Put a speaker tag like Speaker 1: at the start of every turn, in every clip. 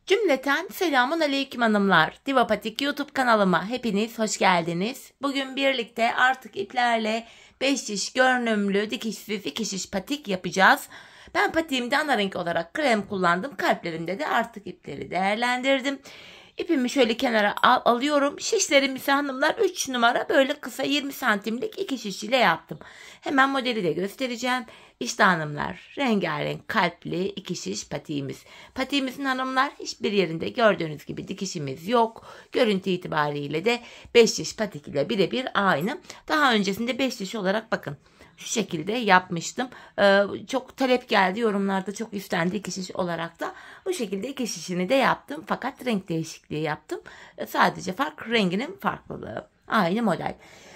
Speaker 1: Cümleten selamun aleyküm hanımlar. Divapatik YouTube kanalıma hepiniz hoş geldiniz. Bugün birlikte artık iplerle 5 diş görünümlü dikişsiz 2 şiş patik yapacağız. Ben patiğimde ana renk olarak krem kullandım. Kalplerimde de artık ipleri değerlendirdim. İpimi şöyle kenara alıyorum. Şişlerimi ise hanımlar 3 numara böyle kısa 20 santimlik 2 şiş ile yaptım. Hemen modeli de göstereceğim. İşte hanımlar rengarenk kalpli 2 şiş patiğimiz. Patiğimizin hanımlar hiçbir yerinde gördüğünüz gibi dikişimiz yok. Görüntü itibariyle de 5 diş patik ile birebir aynı. Daha öncesinde 5 diş olarak bakın. Şu şekilde yapmıştım. Çok talep geldi. Yorumlarda çok istendi 2 şiş olarak da. Bu şekilde 2 şişini de yaptım. Fakat renk değişikliği yaptım. Sadece fark renginin farklılığı. Aynı model.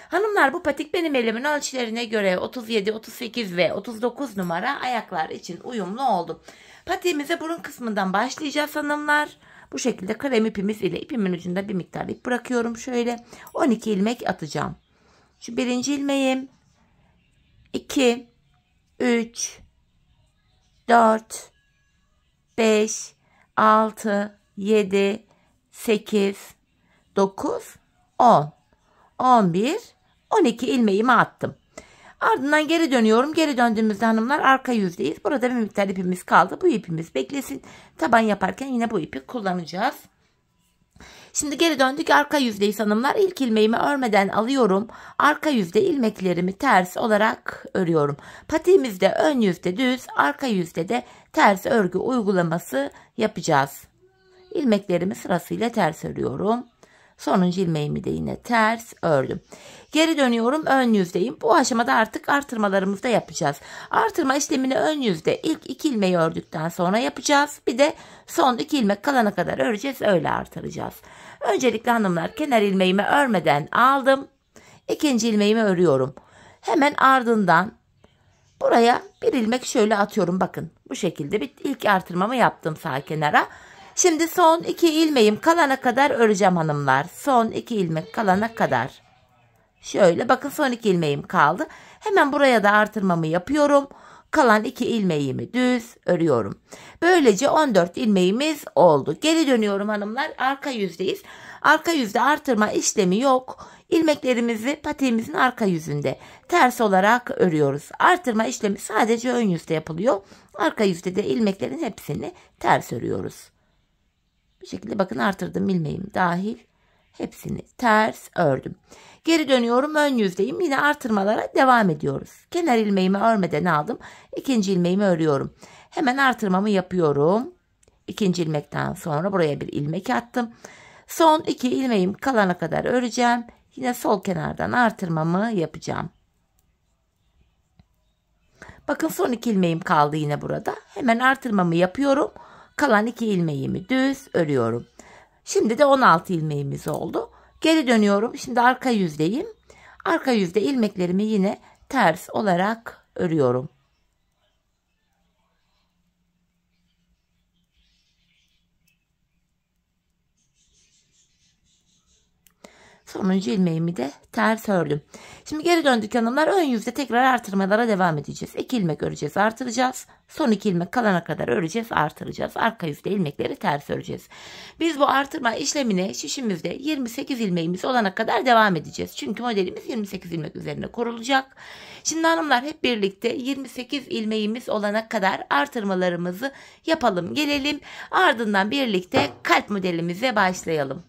Speaker 1: Hanımlar bu patik benim elimin ölçülerine göre 37, 38 ve 39 numara ayaklar için uyumlu oldu. Patiğimize burun kısmından başlayacağız hanımlar. Bu şekilde krem ipimiz ile ipimin ucunda bir miktar ip bırakıyorum. Şöyle 12 ilmek atacağım. Şu birinci ilmeğim. 2, 3, 4, 5, 6, 7, 8, 9, 10, 11, 12 ilmeğimi attım. Ardından geri dönüyorum. Geri döndüğümüzde hanımlar arka yüzdeyiz. Burada bir miktar ipimiz kaldı. Bu ipimiz beklesin. Taban yaparken yine bu ipi kullanacağız. Şimdi geri döndük, arka yüzdeyiz hanımlar. İlk ilmeğimi örmeden alıyorum. Arka yüzde ilmeklerimi ters olarak örüyorum. Patiğimizde ön yüzde düz, arka yüzde de ters örgü uygulaması yapacağız. İlmeklerimi sırasıyla ters örüyorum. Sonuncu ilmeğimi de yine ters ördüm. Geri dönüyorum, ön yüzdeyim. Bu aşamada artık artırmalarımızı da yapacağız. Artırma işlemini ön yüzde ilk 2 ilmeği ördükten sonra yapacağız. Bir de son 2 ilmek kalana kadar öreceğiz. Öyle artıracağız. Öncelikle hanımlar kenar ilmeğimi örmeden aldım. İkinci ilmeğimi örüyorum. Hemen ardından buraya bir ilmek şöyle atıyorum. Bakın bu şekilde bir ilk artırmamı yaptım sağ kenara. Şimdi son 2 ilmeğim kalana kadar öreceğim hanımlar. Son 2 ilmek kalana kadar. Şöyle bakın son 2 ilmeğim kaldı. Hemen buraya da artırmamı yapıyorum. Kalan 2 ilmeğimi düz örüyorum. Böylece 14 ilmeğimiz oldu. Geri dönüyorum hanımlar. Arka yüzdeyiz. Arka yüzde artırma işlemi yok. İlmeklerimizi patiğimizin arka yüzünde ters olarak örüyoruz. Artırma işlemi sadece ön yüzde yapılıyor. Arka yüzde de ilmeklerin hepsini ters örüyoruz. Bu şekilde bakın artırdım ilmeğim dahil. Hepsini ters ördüm. Geri dönüyorum, ön yüzdeyim. Yine artırmalara devam ediyoruz. Kenar ilmeğimi örmeden aldım. İkinci ilmeğimi örüyorum. Hemen artırmamı yapıyorum. İkinci ilmekten sonra buraya bir ilmek attım. Son 2 ilmeğim kalana kadar öreceğim. Yine sol kenardan artırmamı yapacağım. Bakın son 2 ilmeğim kaldı yine burada. Hemen artırmamı yapıyorum. Kalan 2 ilmeğimi düz örüyorum. Şimdi de 16 ilmeğimiz oldu. Geri dönüyorum. Şimdi arka yüzdeyim. Arka yüzde ilmeklerimi yine ters olarak örüyorum. Sonuncu ilmeğimi de ters ördüm. Şimdi geri döndük hanımlar. Ön yüzde tekrar artırmalara devam edeceğiz. 2 ilmek öreceğiz, artıracağız. Son 2 ilmek kalana kadar öreceğiz, artıracağız. Arka yüzde ilmekleri ters öreceğiz. Biz bu artırma işlemine şişimizde 28 ilmeğimiz olana kadar devam edeceğiz. Çünkü modelimiz 28 ilmek üzerine kurulacak. Şimdi hanımlar hep birlikte 28 ilmeğimiz olana kadar artırmalarımızı yapalım, gelelim. Ardından birlikte kalp modelimize başlayalım.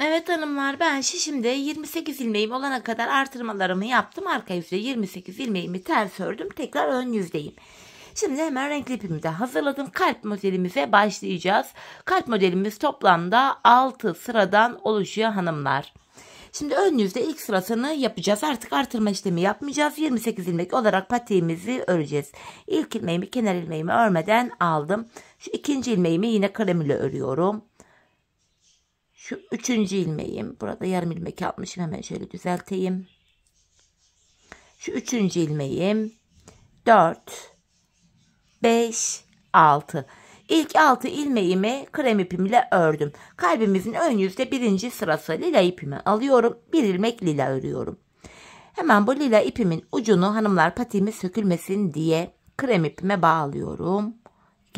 Speaker 1: Evet hanımlar, ben şişimde 28 ilmeğim olana kadar artırmalarımı yaptım. Arka yüzde 28 ilmeğimi ters ördüm. Tekrar ön yüzdeyim. Şimdi hemen renkli ipimi de hazırladım. Kalp modelimize başlayacağız. Kalp modelimiz toplamda 6 sıradan oluşuyor hanımlar. Şimdi ön yüzde ilk sırasını yapacağız. Artık artırma işlemi yapmayacağız. 28 ilmek olarak patiğimizi öreceğiz. İlk ilmeğimi kenar ilmeğimi örmeden aldım. Şu ikinci ilmeğimi yine krem ile örüyorum. Şu üçüncü ilmeğim. Burada yarım ilmek yapmışım. Hemen şöyle düzelteyim. Şu üçüncü ilmeğim. 4, 5, 6. İlk 6 ilmeğimi krem ipimle ördüm. Kalbimizin ön yüzde birinci sırası lila ipimi alıyorum. Bir ilmek lila örüyorum. Hemen bu lila ipimin ucunu hanımlar patiğimiz sökülmesin diye krem ipime bağlıyorum.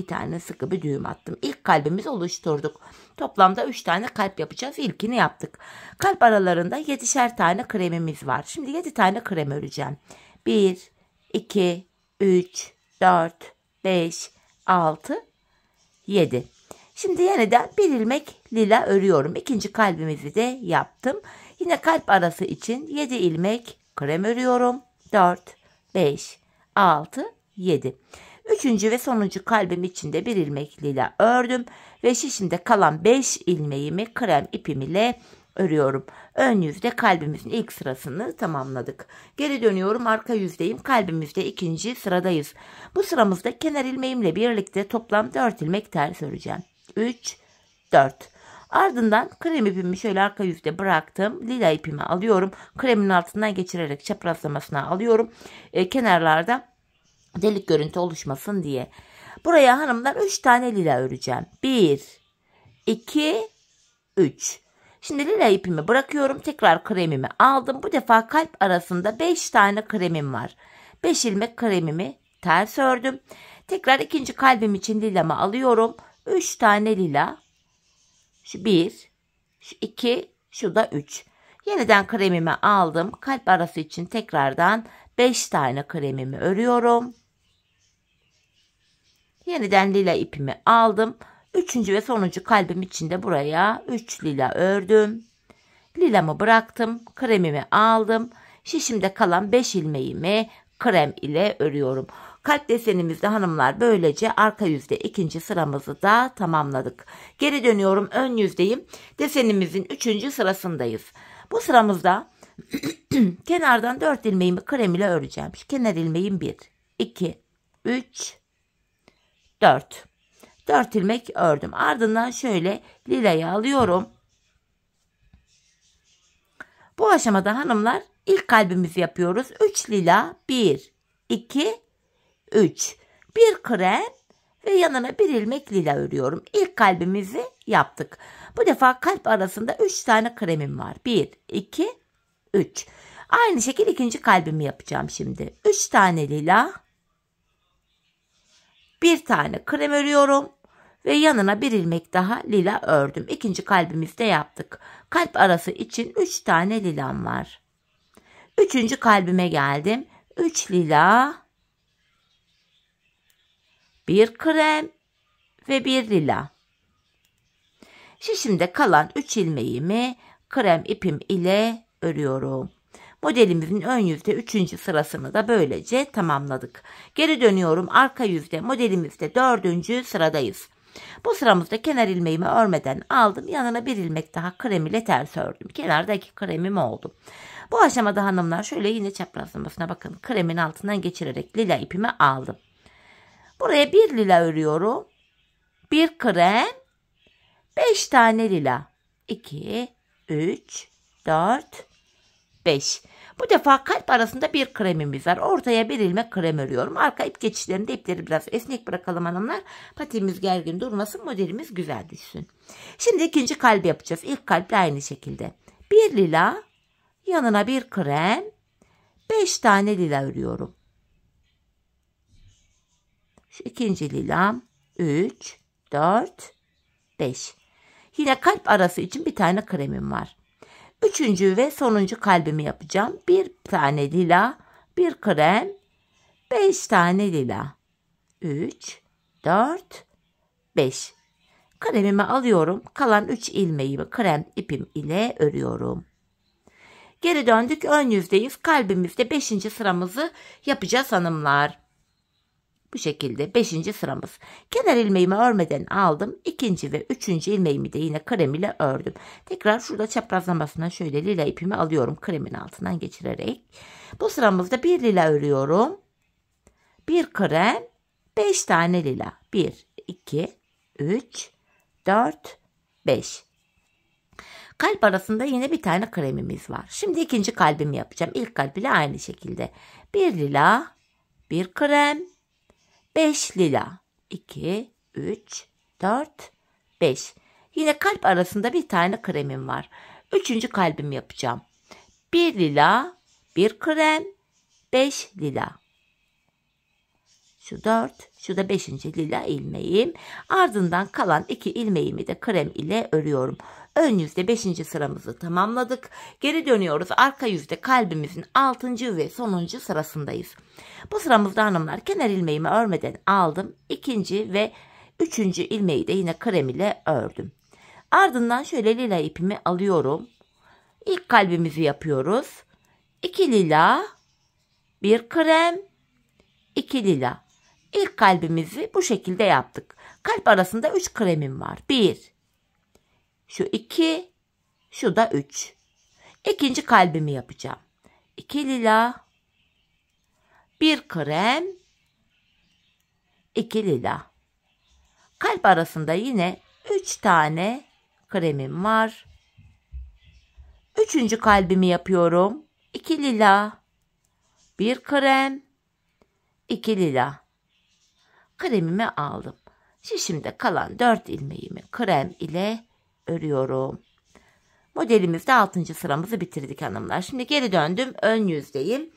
Speaker 1: 2 tane sıkı bir düğüm attım. İlk kalbimizi oluşturduk. Toplamda 3 tane kalp yapacağız. İlkini yaptık. Kalp aralarında 7'şer tane kremimiz var. Şimdi 7 tane krem öreceğim. 1, 2, 3, 4, 5, 6, 7. Şimdi yeniden bir ilmek lila örüyorum. İkinci kalbimizi de yaptım. Yine kalp arası için 7 ilmek krem örüyorum. 4, 5, 6, 7. Üçüncü ve sonuncu kalbim için de bir ilmek lila ördüm. Ve şişimde kalan 5 ilmeğimi krem ipim ile örüyorum. Ön yüzde kalbimizin ilk sırasını tamamladık. Geri dönüyorum, arka yüzdeyim. Kalbimizde ikinci sıradayız. Bu sıramızda kenar ilmeğimle birlikte toplam 4 ilmek ters öreceğim. 3, 4. Ardından krem ipimi şöyle arka yüzde bıraktım. Lila ipimi alıyorum. Kremin altından geçirerek çaprazlamasına alıyorum. Kenarlarda delik görüntü oluşmasın diye. Buraya hanımlar 3 tane lila öreceğim. 1, 2, 3. Şimdi lila ipimi bırakıyorum. Tekrar kremimi aldım. Bu defa kalp arasında 5 tane kremim var. 5 ilmek kremimi ters ördüm. Tekrar ikinci kalbim için lilamı alıyorum. 3 tane lila. Şu 1, şu 2, şu da 3. Yeniden kremimi aldım. Kalp arası için tekrardan 5 tane kremimi örüyorum. Yeniden lila ipimi aldım. Üçüncü ve sonuncu kalbim için de buraya 3 lila ördüm. Lilamı bıraktım. Kremimi aldım. Şişimde kalan 5 ilmeğimi krem ile örüyorum. Kalp desenimizde hanımlar böylece arka yüzde ikinci sıramızı da tamamladık. Geri dönüyorum, ön yüzdeyim. Desenimizin 3. sırasındayız. Bu sıramızda kenardan 4 ilmeğimi krem ile öreceğim. Şu kenar ilmeğim 1, 2, 3, 4. 4 ilmek ördüm. Ardından şöyle lilayı alıyorum. Bu aşamada hanımlar ilk kalbimizi yapıyoruz. 3 lila, 1, 2, 3. Bir krem ve yanına bir ilmek lila örüyorum. İlk kalbimizi yaptık. Bu defa kalp arasında 3 tane kremim var. 1, 2, 3. Aynı şekilde ikinci kalbimi yapacağım şimdi. 3 tane lila, bir tane krem örüyorum ve yanına bir ilmek daha lila ördüm. İkinci kalbimizde yaptık. Kalp arası için 3 tane lilam var. Üçüncü kalbime geldim. 3 lila, bir krem ve bir lila. Şişimde kalan 3 ilmeğimi krem ipim ile örüyorum. Modelimizin ön yüzde 3. sırasını da böylece tamamladık. Geri dönüyorum, arka yüzde modelimizde 4. sıradayız. Bu sıramızda kenar ilmeğimi örmeden aldım. Yanına bir ilmek daha krem ile ters ördüm. Kenardaki kremim oldu. Bu aşamada hanımlar şöyle yine çaprazlamasına bakın. Kremin altından geçirerek lila ipimi aldım. Buraya bir lila örüyorum. Bir krem, 5 tane lila. 2, 3, 4, 5. Bu defa kalp arasında bir kremimiz var. Ortaya bir ilmek krem örüyorum. Arka ip geçişlerinde ipleri biraz esnek bırakalım hanımlar. Patiğimiz gergin durmasın, modelimiz güzel düşsün. Şimdi ikinci kalbi yapacağız. İlk kalple aynı şekilde. Bir lila, yanına bir krem, 5 tane lila örüyorum. Şu ikinci lilam, 3, 4, 5. Yine kalp arası için bir tane kremim var. Üçüncü ve sonuncu kalbimi yapacağım. Bir tane lila, bir krem, 5 tane lila. 3, 4, 5. Kremimi alıyorum. Kalan 3 ilmeğimi krem ipim ile örüyorum. Geri döndük. Ön yüzdeyiz. Kalbimizde 5. sıramızı yapacağız hanımlar. Bu şekilde 5. sıramız. Kenar ilmeğimi örmeden aldım. 2. ve 3. ilmeğimi de yine krem ile ördüm. Tekrar şurada çaprazlamasına şöyle lila ipimi alıyorum. Kremin altından geçirerek. Bu sıramızda bir lila örüyorum. Bir krem, 5 tane lila. 1, 2, 3, 4, 5. Kalp arasında yine bir tane kremimiz var. Şimdi ikinci kalbimi yapacağım. İlk kalp ile aynı şekilde. Bir lila, bir krem, 5 lila. 2, 3, 4, 5. Yine kalp arasında bir tane kremim var. Üçüncü kalbimi yapacağım. Bir lila, bir krem, 5 lila. Şu 4, şu da 5. lila ilmeğim. Ardından kalan 2 ilmeğimi de krem ile örüyorum. Ön yüzde 5. sıramızı tamamladık. Geri dönüyoruz. Arka yüzde kalbimizin 6. ve sonuncu sırasındayız. Bu sıramızda hanımlar kenar ilmeğimi örmeden aldım. 2. ve 3. ilmeği de yine krem ile ördüm. Ardından şöyle lila ipimi alıyorum. İlk kalbimizi yapıyoruz. 2 lila, 1 krem, 2 lila. İlk kalbimizi bu şekilde yaptık. Kalp arasında 3 kremim var. 1, şu 2, şu da 3. İkinci kalbimi yapacağım. 2 lila, 1 krem, 2 lila. Kalp arasında yine 3 tane kremim var. Üçüncü kalbimi yapıyorum. 2 lila, 1 krem, 2 lila. Kremimi aldım. Şimdi kalan 4 ilmeğimi krem ile örüyorum. Modelimizde 6. sıramızı bitirdik hanımlar. Şimdi geri döndüm. Ön yüzdeyim.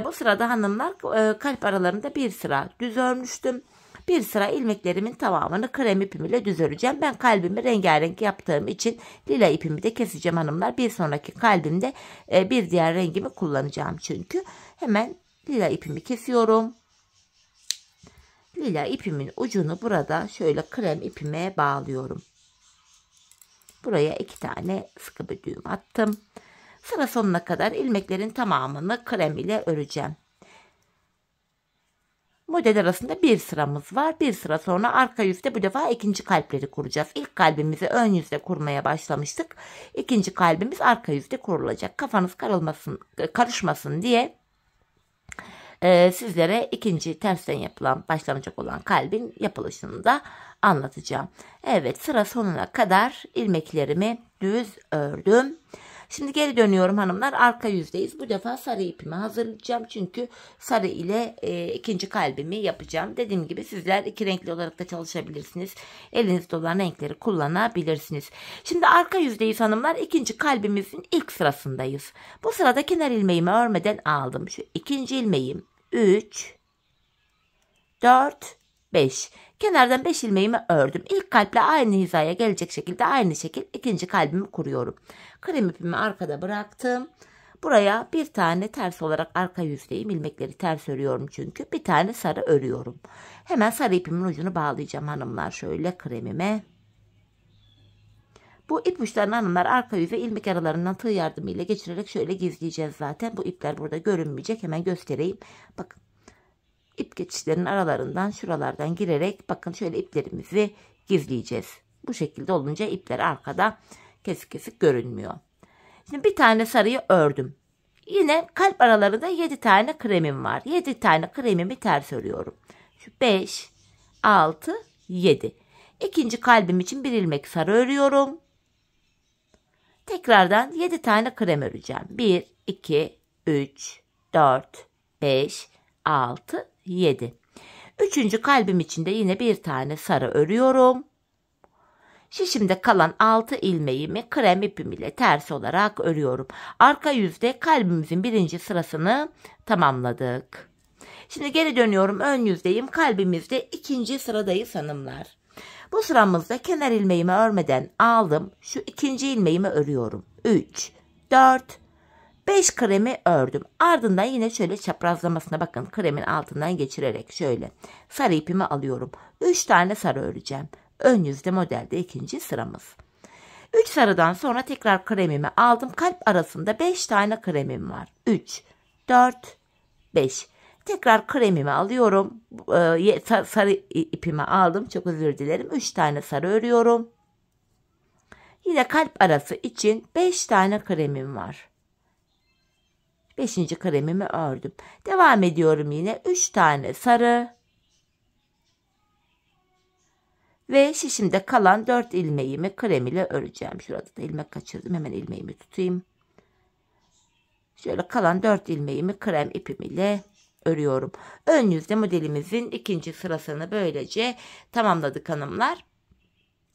Speaker 1: Bu sırada hanımlar kalp aralarında bir sıra düz örmüştüm. Bir sıra ilmeklerimin tamamını krem ipim ile düz öreceğim. Ben kalbimi rengarenk yaptığım için lila ipimi de keseceğim hanımlar. Bir sonraki kalbimde bir diğer rengimi kullanacağım çünkü. Hemen lila ipimi kesiyorum. Lila ipimin ucunu burada şöyle krem ipime bağlıyorum. Buraya 2 tane sıkı bir düğüm attım. Sıra sonuna kadar ilmeklerin tamamını krem ile öreceğim. Model arasında bir sıramız var. Bir sıra sonra arka yüzde bu defa ikinci kalpleri kuracağız. İlk kalbimizi ön yüzde kurmaya başlamıştık. İkinci kalbimiz arka yüzde kurulacak. Kafanız karışmasın diye sizlere ikinci tersten yapılan başlanacak olan kalbin yapılışını da anlatacağım. Evet, sıra sonuna kadar ilmeklerimi düz ördüm. Şimdi geri dönüyorum hanımlar. Arka yüzdeyiz. Bu defa sarı ipimi hazırlayacağım. Çünkü sarı ile ikinci kalbimi yapacağım. Dediğim gibi sizler iki renkli olarak da çalışabilirsiniz. Elinizde olan renkleri kullanabilirsiniz. Şimdi arka yüzdeyiz hanımlar. İkinci kalbimizin ilk sırasındayız. Bu sırada kenar ilmeğimi örmeden aldım. Şu ikinci ilmeğim 3, 4, 5. Kenardan 5 ilmeğimi ördüm. İlk kalple aynı hizaya gelecek şekilde aynı şekil ikinci kalbimi kuruyorum. Krem ipimi arkada bıraktım. Buraya bir tane ters olarak arka yüzdeyim. İlmekleri ters örüyorum çünkü. Bir tane sarı örüyorum. Hemen sarı ipimin ucunu bağlayacağım hanımlar şöyle kremime. Bu ip uçlarını hanımlar arka yüze ilmek aralarından tığ yardımıyla geçirerek şöyle gizleyeceğiz zaten. Bu ipler burada görünmeyecek. Hemen göstereyim. Bakın. İp geçişlerinin aralarından şuralardan girerek bakın şöyle iplerimizi gizleyeceğiz. Bu şekilde olunca ipler arkada kesik kesik görünmüyor. Şimdi bir tane sarıyı ördüm. Yine kalp aralarında 7 tane kremim var. 7 tane kremimi ters örüyorum. Şu 5, 6, 7. İkinci kalbim için bir ilmek sarı örüyorum. Tekrardan 7 tane krem öreceğim. 1, 2, 3, 4, 5, 6, 7. Üçüncü kalbim için de yine bir tane sarı örüyorum. Şişimde kalan 6 ilmeğimi krem ipim ile ters olarak örüyorum. Arka yüzde kalbimizin birinci sırasını tamamladık. Şimdi geri dönüyorum. Ön yüzdeyim. Kalbimizde ikinci sıradayız hanımlar. Bu sıramızda kenar ilmeğimi örmeden aldım. Şu ikinci ilmeğimi örüyorum. 3, 4, 5 kremi ördüm. Ardından yine şöyle çaprazlamasına bakın kremin altından geçirerek şöyle sarı ipimi alıyorum. 3 tane sarı öreceğim. Ön yüzde modelde ikinci sıramız. 3 sarıdan sonra tekrar kremimi aldım. Kalp arasında 5 tane kremim var. 3, 4, 5. Tekrar kremimi alıyorum. Sarı ipimi aldım. Çok özür dilerim. 3 tane sarı örüyorum. Yine kalp arası için 5 tane kremim var. 5. kremimi ördüm. Devam ediyorum yine. 3 tane sarı. Ve şişimde kalan 4 ilmeğimi krem ile öreceğim. Şurada da ilmek kaçırdım. Hemen ilmeğimi tutayım. Şöyle kalan 4 ilmeğimi krem ipim ile örüyorum. Ön yüzde modelimizin ikinci sırasını böylece tamamladık hanımlar.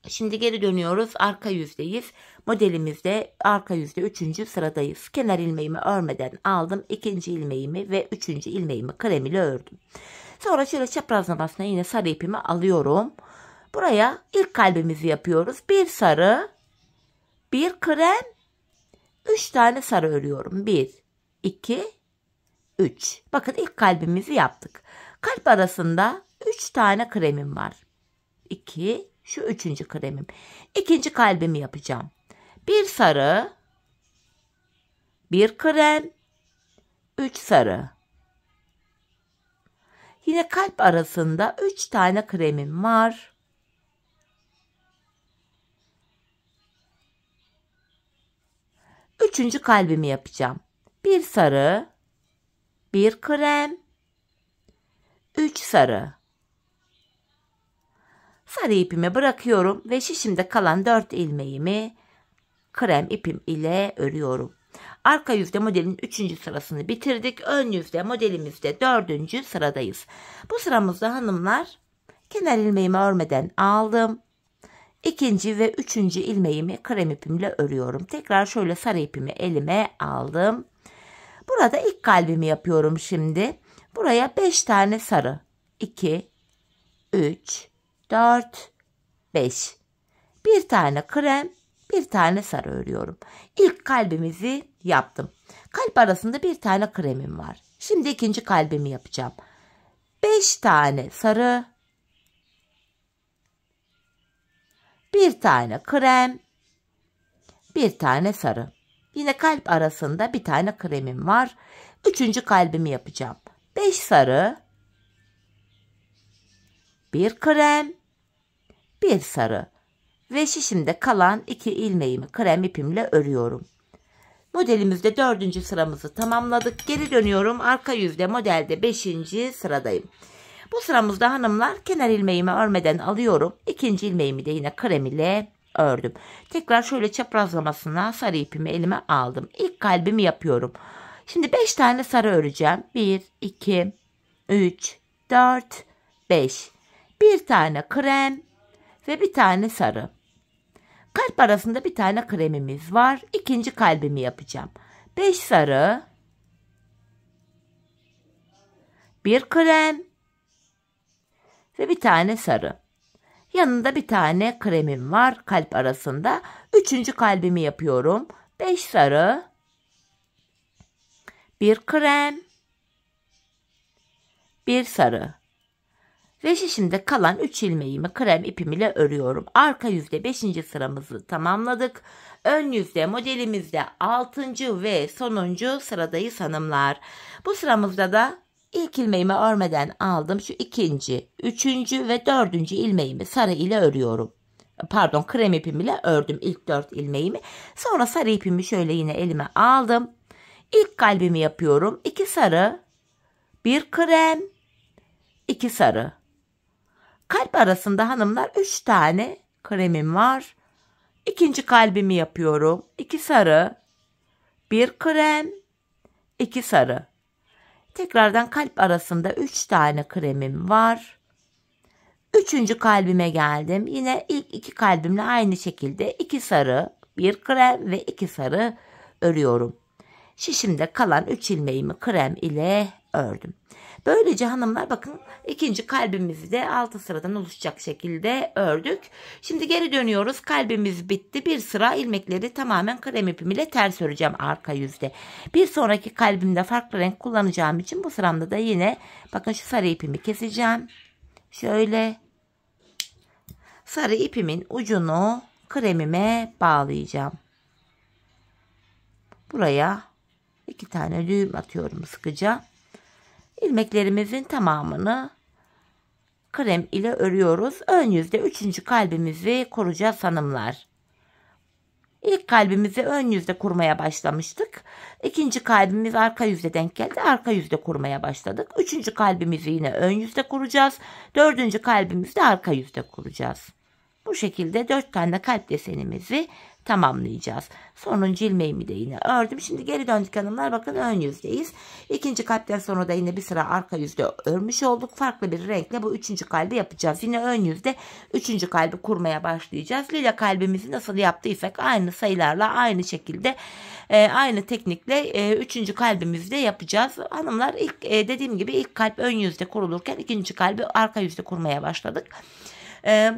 Speaker 1: Şimdi geri dönüyoruz. Arka yüzdeyiz. Modelimizde arka yüzde 3. sıradayız. Kenar ilmeğimi örmeden aldım. 2. ilmeğimi ve 3. ilmeğimi krem ile ördüm. Sonra şöyle çaprazlamasına yine sarı ipimi alıyorum. Buraya ilk kalbimizi yapıyoruz. Bir sarı, bir krem, 3 tane sarı örüyorum. 1, 2, 3. Bakın ilk kalbimizi yaptık. Kalp arasında 3 tane kremim var. 2, şu 3. kremim. İkinci kalbimi yapacağım. Bir sarı, bir krem, 3 sarı. Yine kalp arasında 3 tane kremim var. Üçüncü kalbimi yapacağım. Bir sarı, bir krem, 3 sarı. Sarı ipimi bırakıyorum ve şişimde kalan 4 ilmeğimi krem ipim ile örüyorum. Arka yüzde modelin 3. sırasını bitirdik. Ön yüzde modelimizde 4. sıradayız. Bu sıramızda hanımlar kenar ilmeğimi örmeden aldım. 2. ve 3. ilmeğimi krem ipimle örüyorum. Tekrar şöyle sarı ipimi elime aldım. Burada ilk kalbimi yapıyorum şimdi. Buraya 5 tane sarı. 2, 3, 4, 5. Bir tane krem, bir tane sarı örüyorum. İlk kalbimizi yaptım. Kalp arasında bir tane kremim var. Şimdi ikinci kalbimi yapacağım. 5 tane sarı, bir tane krem, bir tane sarı. Yine kalp arasında bir tane kremim var. Üçüncü kalbimi yapacağım. 5 sarı, bir krem, bir sarı. Ve şişimde kalan 2 ilmeğimi krem ipimle örüyorum. Modelimizde 4. sıramızı tamamladık. Geri dönüyorum. Arka yüzde modelde 5. sıradayım. Bu sıramızda hanımlar kenar ilmeğimi örmeden alıyorum. 2. ilmeğimi de yine krem ile ördüm. Tekrar şöyle çaprazlamasına sarı ipimi elime aldım. İlk kalbimi yapıyorum. Şimdi 5 tane sarı öreceğim. 1, 2, 3, 4, 5. Bir tane krem ve bir tane sarı. Kalp arasında bir tane kremimiz var. İkinci kalbimi yapacağım. 5 sarı, bir krem ve bir tane sarı. Yanında bir tane kremim var kalp arasında. Üçüncü kalbimi yapıyorum. 5 sarı, bir krem, bir sarı. Ve şişimde kalan 3 ilmeğimi krem ipim ile örüyorum. Arka yüzde 5. sıramızı tamamladık. Ön yüzde modelimizde 6. ve sonuncu sıradayız hanımlar. Bu sıramızda da ilk ilmeğimi örmeden aldım. Şu 2., 3. ve 4. ilmeğimi sarı ile örüyorum. Pardon, krem ipim ile ördüm ilk 4 ilmeğimi. Sonra sarı ipimi şöyle yine elime aldım. İlk kalbimi yapıyorum. 2 sarı, bir krem, 2 sarı. Kalp arasında hanımlar 3 tane kremim var. İkinci kalbimi yapıyorum. 2 sarı, bir krem, 2 sarı. Tekrardan kalp arasında 3 tane kremim var. Üçüncü kalbime geldim. Yine ilk 2 kalbimle aynı şekilde 2 sarı, bir krem ve 2 sarı örüyorum. Şişimde kalan 3 ilmeğimi krem ile ördüm. Böylece hanımlar bakın ikinci kalbimizi de 6 sıradan oluşacak şekilde ördük. Şimdi geri dönüyoruz. Kalbimiz bitti. Bir sıra ilmekleri tamamen krem ipim ile ters öreceğim arka yüzde. Bir sonraki kalbimde farklı renk kullanacağım için bu sıramda da yine bakın şu sarı ipimi keseceğim. Şöyle sarı ipimin ucunu kremime bağlayacağım. Buraya 2 tane düğüm atıyorum sıkıca. İlmeklerimizin tamamını krem ile örüyoruz. Ön yüzde 3. kalbimizi kuracağız hanımlar. İlk kalbimizi ön yüzde kurmaya başlamıştık. İkinci kalbimiz arka yüzde denk geldi. Arka yüzde kurmaya başladık. Üçüncü kalbimizi yine ön yüzde kuracağız. Dördüncü kalbimizi de arka yüzde kuracağız. Bu şekilde 4 tane kalp desenimizi tamamlayacağız. Sonuncu ilmeğimi de yine ördüm. Şimdi geri döndük hanımlar. Bakın ön yüzdeyiz. İkinci kalpten sonra da yine bir sıra arka yüzde örmüş olduk. Farklı bir renkle bu 3. kalbi yapacağız. Yine ön yüzde 3. kalbi kurmaya başlayacağız. Lila kalbimizi nasıl yaptıysak aynı sayılarla aynı şekilde Aynı teknikle 3. kalbimizde yapacağız. Hanımlar ilk dediğim gibi ilk kalp ön yüzde kurulurken ikinci kalbi arka yüzde kurmaya başladık.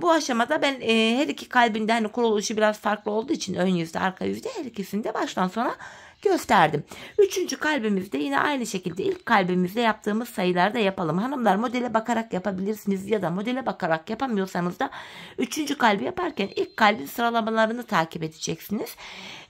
Speaker 1: Bu aşamada ben her iki kalbinde hani kuruluşu biraz farklı olduğu için ön yüzde arka yüzde her ikisini de baştan sona gösterdim. 3. kalbimizde yine aynı şekilde ilk kalbimizde yaptığımız sayılarda yapalım. Hanımlar modele bakarak yapabilirsiniz ya da modele bakarak yapamıyorsanız da 3. kalbi yaparken ilk kalbin sıralamalarını takip edeceksiniz.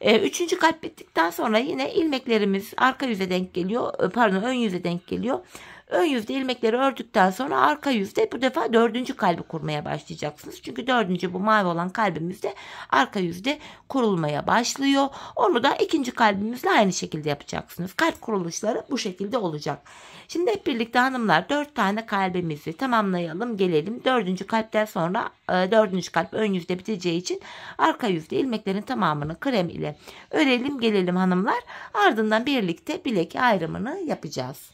Speaker 1: 3. kalp bittikten sonra yine ilmeklerimiz arka yüze denk geliyor. Pardon, ön yüze denk geliyor. Ön yüzde ilmekleri ördükten sonra arka yüzde bu defa 4. kalbi kurmaya başlayacaksınız. Çünkü 4. bu mavi olan kalbimizde arka yüzde kurulmaya başlıyor. Onu da 2. kalbimizle aynı şekilde yapacaksınız. Kalp kuruluşları bu şekilde olacak. Şimdi hep birlikte hanımlar 4 tane kalbimizi tamamlayalım, gelelim. 4. kalpten sonra 4. kalp ön yüzde biteceği için arka yüzde ilmeklerin tamamını krem ile örelim, gelelim hanımlar. Ardından birlikte bilek ayrımını yapacağız.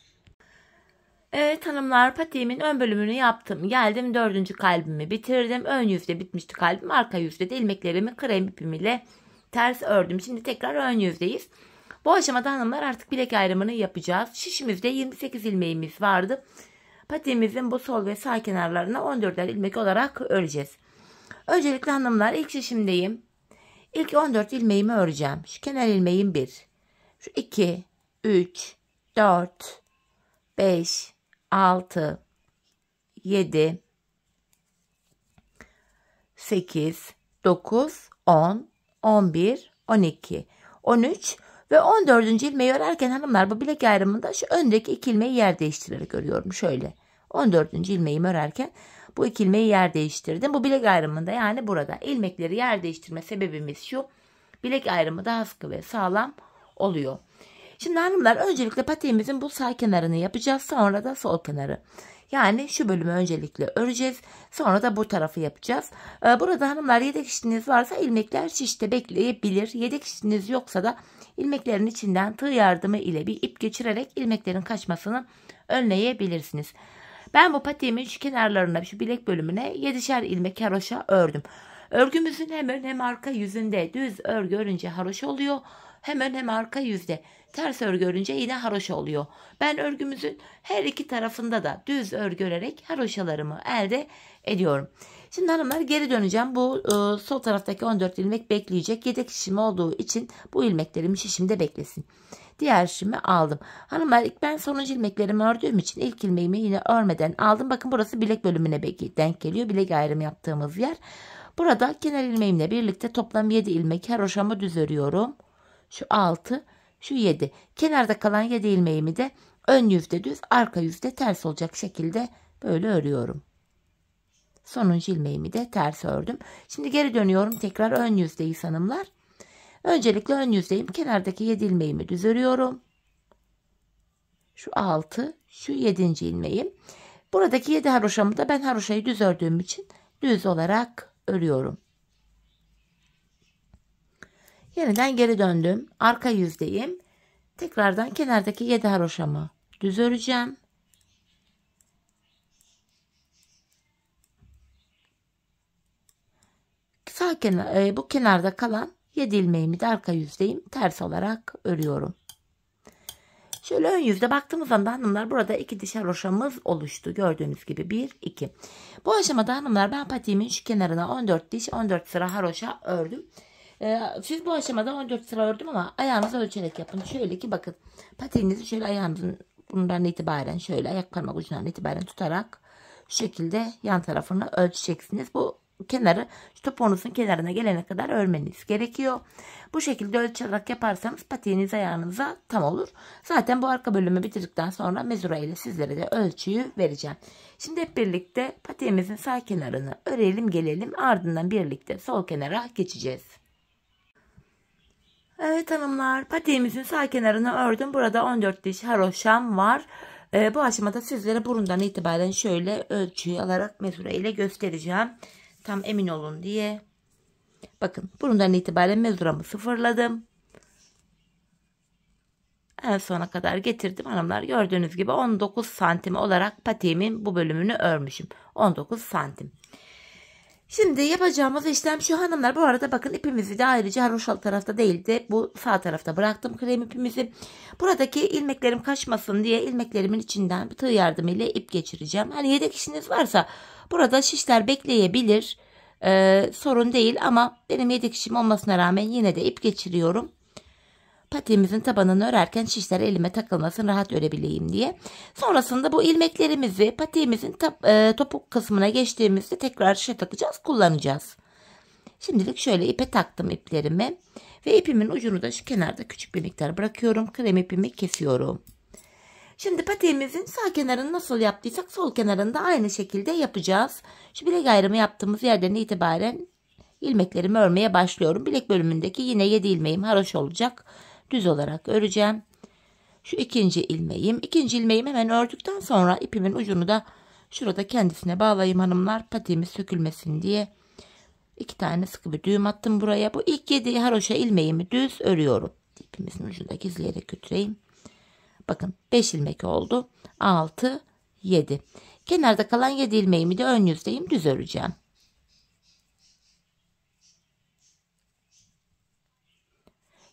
Speaker 1: Evet hanımlar, patiğimin ön bölümünü yaptım. Geldim 4. kalbimi bitirdim. Ön yüzde bitmişti kalbim. Arka yüzde de ilmeklerimi krem ipim ile ters ördüm. Şimdi tekrar ön yüzdeyiz. Bu aşamada hanımlar artık bilek ayrımını yapacağız. Şişimizde 28 ilmeğimiz vardı. Patiğimizin bu sol ve sağ kenarlarına 14'er ilmek olarak öreceğiz. Öncelikle hanımlar ilk şişimdeyim. İlk 14 ilmeğimi öreceğim. Şu kenar ilmeğim 1. Şu 2, 3, 4, 5, 6, 7, 8, 9, 10, 11, 12, 13 ve 14. ilmeği örerken hanımlar bu bilek ayrımında şu öndeki 2 ilmeği yer değiştirerek örüyorum. Şöyle 14. ilmeğimi örerken bu 2 ilmeği yer değiştirdim. Bu bilek ayrımında, yani burada ilmekleri yer değiştirme sebebimiz şu: bilek ayrımı daha sıkı ve sağlam oluyor. Şimdi hanımlar öncelikle patiğimizin bu sağ kenarını yapacağız. Sonra da sol kenarı. Yani şu bölümü öncelikle öreceğiz. Sonra da bu tarafı yapacağız. Burada hanımlar yedek şişiniz varsa ilmekler şişte bekleyebilir. Yedek şişiniz yoksa da ilmeklerin içinden tığ yardımı ile bir ip geçirerek ilmeklerin kaçmasını önleyebilirsiniz. Ben bu patiğimin şu kenarlarına, şu bilek bölümüne 7'şer ilmek haroşa ördüm. Örgümüzün hem ön hem arka yüzünde düz örgü örünce haroşa oluyor. Hem ön hem arka yüzde ters örgü örünce yine haroşa oluyor. Ben örgümüzün her iki tarafında da düz örgü örerek haroşalarımı elde ediyorum. Şimdi hanımlar geri döneceğim. Bu sol taraftaki 14 ilmek bekleyecek. Yedek şişim olduğu için bu ilmeklerim şişimde beklesin. Diğer şişimi aldım. Hanımlar ben sonuncu ilmeklerimi ördüğüm için ilk ilmeğimi yine örmeden aldım. Bakın burası bilek bölümüne denk geliyor. Bilek ayrımı yaptığımız yer. Burada kenar ilmeğimle birlikte toplam 7 ilmek haroşamı düz örüyorum. Şu 6, şu 7. Kenarda kalan 7 ilmeğimi de ön yüzde düz, arka yüzde ters olacak şekilde böyle örüyorum. Sonuncu ilmeğimi de ters ördüm. Şimdi geri dönüyorum. Tekrar ön yüzdeyiz hanımlar. Öncelikle ön yüzdeyim. Kenardaki 7 ilmeğimi düz örüyorum. Şu 6, şu 7. ilmeğim. Buradaki 7 haroşamı da ben haroşayı düz ördüğüm için düz olarak örüyorum. Yeniden geri döndüm. Arka yüzdeyim. Tekrardan kenardaki 7 haroşamı düz öreceğim. Sağ kenar, bu kenarda kalan 7 ilmeğimi de arka yüzdeyim ters olarak örüyorum. Şöyle ön yüzde baktığımız anda hanımlar burada 2 diş haroşamız oluştu. Gördüğünüz gibi 1, 2. Bu aşamada hanımlar ben patiğimin şu kenarına 14 diş 14 sıra haroşa ördüm. Siz bu aşamada 14 sıra ördüm ama ayağınızı ölçerek yapın. Şöyle ki bakın, patiğinizi şöyle ayağınızın bundan itibaren şöyle ayak parmak ucundan itibaren tutarak şu şekilde yan tarafını ölçeceksiniz. Bu kenarı şu topuğunuzun kenarına gelene kadar örmeniz gerekiyor. Bu şekilde ölçerek yaparsanız patiğiniz ayağınıza tam olur. Zaten bu arka bölümü bitirdikten sonra mezura ile sizlere de ölçüyü vereceğim. Şimdi hep birlikte patiğimizin sağ kenarını örelim, gelelim. Ardından birlikte sol kenara geçeceğiz. Evet hanımlar, patiğimizin sağ kenarını ördüm. Burada 14 diş haroşam var. Bu aşamada sizlere burundan itibaren şöyle ölçüyü alarak mezura ile göstereceğim. Tam emin olun diye. Bakın burundan itibaren mezuramı sıfırladım. En sona kadar getirdim hanımlar. Gördüğünüz gibi 19 santim olarak patiğimin bu bölümünü örmüşüm. 19 santim. Şimdi yapacağımız işlem şu hanımlar. Bu arada bakın ipimizi de ayrıca haroşalı tarafta değil de bu sağ tarafta bıraktım krem ipimizi. Buradaki ilmeklerim kaçmasın diye ilmeklerimin içinden bir tığ yardımıyla ip geçireceğim. Hani yedek işiniz varsa burada şişler bekleyebilir. Sorun değil ama benim yedek işim olmasına rağmen yine de ip geçiriyorum. Patiğimizin tabanını örerken şişler elime takılmasın, rahat örebileyim diye. Sonrasında bu ilmeklerimizi patiğimizin topuk kısmına geçtiğimizde tekrar şişe takacağız, kullanacağız. Şimdilik şöyle ipe taktım iplerimi ve ipimin ucunu da şu kenarda küçük bir miktar bırakıyorum. Krem ipimi kesiyorum. Şimdi patiğimizin sağ kenarını nasıl yaptıysak sol kenarını da aynı şekilde yapacağız. Şu bilek ayrımı yaptığımız yerden itibaren ilmeklerimi örmeye başlıyorum. Bilek bölümündeki yine 7 ilmeğim haroş olacak. Düz olarak öreceğim. Şu ikinci ilmeğim. İkinci ilmeğimi hemen ördükten sonra ipimin ucunu da şurada kendisine bağlayayım hanımlar. Patiğimiz sökülmesin diye. 2 tane sıkı bir düğüm attım buraya. Bu ilk 7 haroşa ilmeğimi düz örüyorum. İpimizin ucunda gizleyerek götüreyim. Bakın 5 ilmek oldu. 6, 7. Kenarda kalan 7 ilmeğimi de ön yüzdeyim düz öreceğim.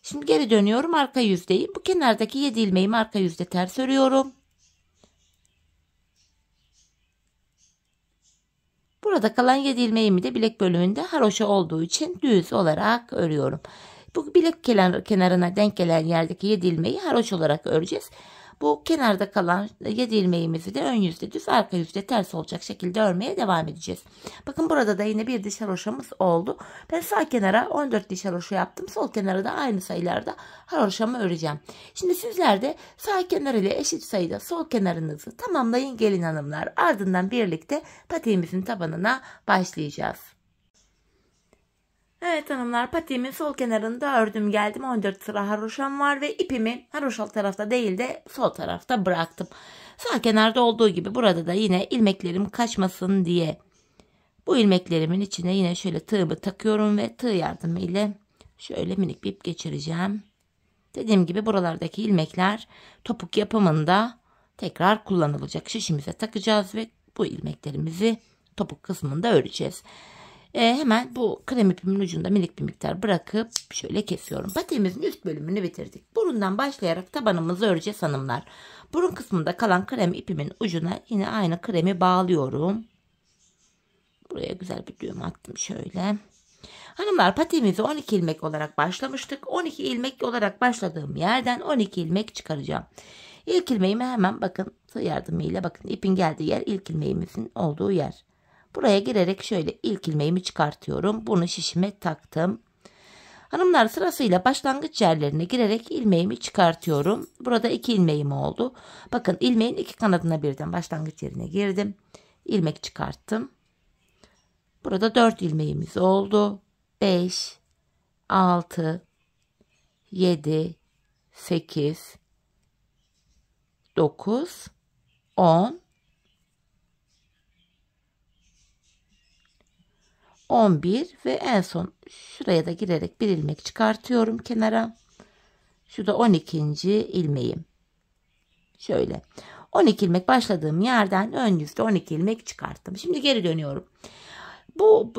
Speaker 1: Şimdi geri dönüyorum, arka yüzdeyim. Bu kenardaki 7 ilmeğimi arka yüzde ters örüyorum. Burada kalan 7 ilmeğimi de bilek bölümünde haroşa olduğu için düz olarak örüyorum. Bu bilek kenarına denk gelen yerdeki 7 ilmeği haroş olarak öreceğiz. Bu kenarda kalan 7 ilmeğimizi de ön yüzde düz, arka yüzde ters olacak şekilde örmeye devam edeceğiz. Bakın burada da yine bir diş haroşamız oldu. Ben sağ kenara 14 diş haroşa yaptım. Sol kenara da aynı sayılarda haroşamı öreceğim. Şimdi sizler de sağ kenar ile eşit sayıda sol kenarınızı tamamlayın gelin hanımlar. Ardından birlikte patiğimizin tabanına başlayacağız. Evet hanımlar, patiğimin sol kenarında ördüm geldim. 14 sıra haroşam var ve ipimi haroşalı tarafta değil de sol tarafta bıraktım. Sağ kenarda olduğu gibi burada da yine ilmeklerim kaçmasın diye bu ilmeklerimin içine yine şöyle tığımı takıyorum ve tığ yardımıyla şöyle minik bir ip geçireceğim. Dediğim gibi buralardaki ilmekler topuk yapımında tekrar kullanılacak. Şişimize takacağız ve bu ilmeklerimizi topuk kısmında öreceğiz. Hemen bu krem ipimin ucunda minik bir miktar bırakıp şöyle kesiyorum. Patiğimizin üst bölümünü bitirdik. Burundan başlayarak tabanımızı öreceğiz hanımlar. Burun kısmında kalan krem ipimin ucuna yine aynı kremi bağlıyorum. Buraya güzel bir düğüm attım şöyle. Hanımlar, patiğimizi 12 ilmek olarak başlamıştık. 12 ilmek olarak başladığım yerden 12 ilmek çıkaracağım. İlk ilmeğimi hemen bakın tığ yardımıyla, bakın ipin geldiği yer ilk ilmeğimizin olduğu yer. Buraya girerek şöyle ilk ilmeğimi çıkartıyorum. Bunu şişime taktım. Hanımlar, sırasıyla başlangıç yerlerine girerek ilmeğimi çıkartıyorum. Burada 2 ilmeğim oldu. Bakın ilmeğin 2 kanadına birden başlangıç yerine girdim. İlmek çıkarttım. Burada 4 ilmeğimiz oldu. 5, 6, 7, 8, 9, 10, 11 ve en son şuraya da girerek bir ilmek çıkartıyorum kenara. Şu da 12. ilmeğim. Şöyle 12 ilmek başladığım yerden ön yüzde 12 ilmek çıkarttım. Şimdi geri dönüyorum. Bu